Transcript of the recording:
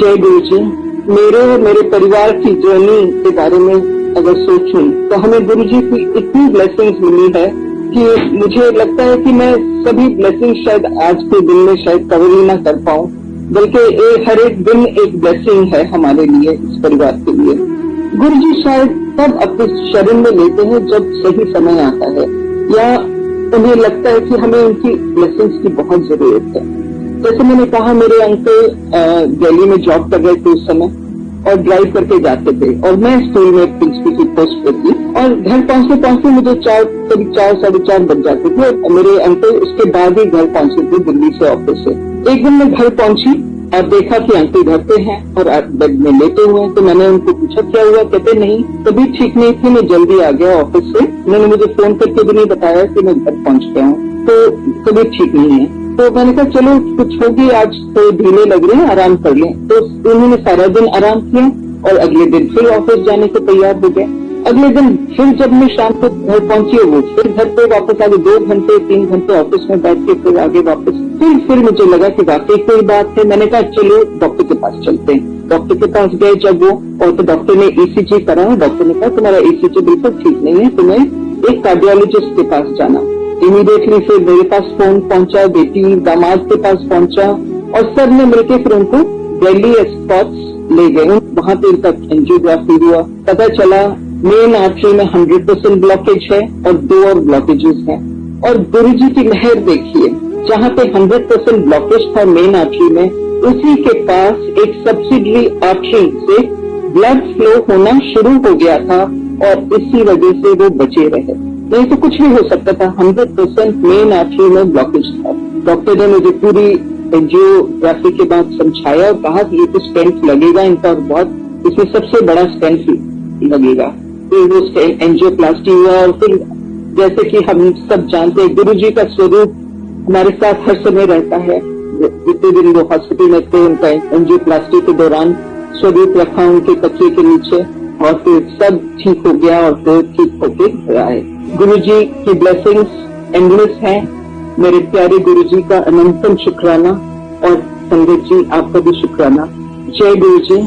जय गुरु जी। मेरे परिवार की जर्नी के बारे में अगर सोचूं तो हमें गुरु जी की इतनी ब्लेसिंग्स मिली है कि मुझे लगता है कि मैं सभी ब्लेसिंग्स शायद आज के दिन में शायद कवर ही ना कर पाऊं, बल्कि हर एक दिन एक ब्लेसिंग है हमारे लिए, इस परिवार के लिए। गुरु जी शायद तब अपने शरण में लेते हैं जब सही समय आता है, या उन्हें लगता है कि हमें उनकी ब्लेसिंग्स की बहुत जरूरत है। जैसे मैंने कहा, मेरे अंकल दिल्ली में जॉब कर रहे थे उस समय और ड्राइव करके जाते थे, और मैं स्कूल में प्रिंसिपल की पोस्ट पर थी, और घर पहुंचते मुझे करीब 4 साढ़े 4 बज जाते थे, और मेरे अंकल उसके बाद ही घर पहुंचे थे दिल्ली से, ऑफिस से। एक दिन मैं घर पहुंची और देखा कि अंकल घर पे हैं और बेड में लेटे हुए हैं। तो मैंने उनको पूछा क्या हुआ, कहते नहीं, तभी ठीक नहीं थी, मैं जल्दी आ गया ऑफिस से। उन्होंने मुझे फोन करके भी नहीं बताया कि मैं घर पहुंच गया हूँ, तो तभी ठीक नहीं है। तो मैंने कहा चलो कुछ होगी, आज तो ढीले लग रहे हैं, आराम कर लें। तो उन्होंने सारा दिन आराम किया और अगले दिन फिर ऑफिस जाने को तैयार हो गए। अगले दिन फिर जब मैं शाम को घर पहुंची, वो फिर घर पे वापस आ गए। 2 घंटे 3 घंटे ऑफिस में बैठ के फिर आगे वापस। फिर मुझे लगा कि वाकई कोई बात है। मैंने कहा चलो डॉक्टर के पास चलते हैं। डॉक्टर के पास गए जब वो, और तो डॉक्टर ने ईसीजी करा। डॉक्टर ने कहा तुम्हारा ईसीजी बिल्कुल ठीक नहीं है, तुम्हें एक कार्डियोलॉजिस्ट के पास जाना। इमीडिएटली फिर मेरे पास फोन पहुंचा, बेटी दामाद के पास पहुंचा, और सब ने मिलकर फिर उनको दिल्ली एस्कॉट्स ले गए। वहां पे उनका एंजियोग्राफी हुआ। पता चला मेन आर्टरी में 100% ब्लॉकेज है और 2 और ब्लॉकेजेस हैं। और गुरु जी की मेहर देखिए, जहां पे 100% ब्लॉकेज था मेन आर्टरी में, उसी के पास एक सब्सिडरी आर्टरी से ब्लड फ्लो होना शुरू हो गया था, और इसी वजह से वो बचे रहे। नहीं तो कुछ भी हो सकता था। 100% मेन आर्टरी में ब्लॉकेज था। डॉक्टर ने मुझे पूरी एंजियोग्राफी के बाद समझाया और कहा कि ये तो स्टेंट लगेगा इनका, और बहुत इसमें सबसे बड़ा स्टेंट लगेगा। फिर वो एंजियोप्लास्टी हुआ, और फिर जैसे कि हम सब जानते हैं, गुरु जी का स्वरूप हमारे साथ हर समय रहता है। जितने दिन वो हॉस्पिटल में थे, उनका एंजियोप्लास्टी के दौरान स्वरूप रखा उनके तकिए के नीचे, और फिर सब ठीक हो गया, और फिर ठीक होके घर आए। गुरु जी की ब्लेसिंग्स एंडलेस है। मेरे प्यारे गुरु जी का अनंतम शुक्राना, और संगत जी आपका भी शुक्राना। जय गुरु जी।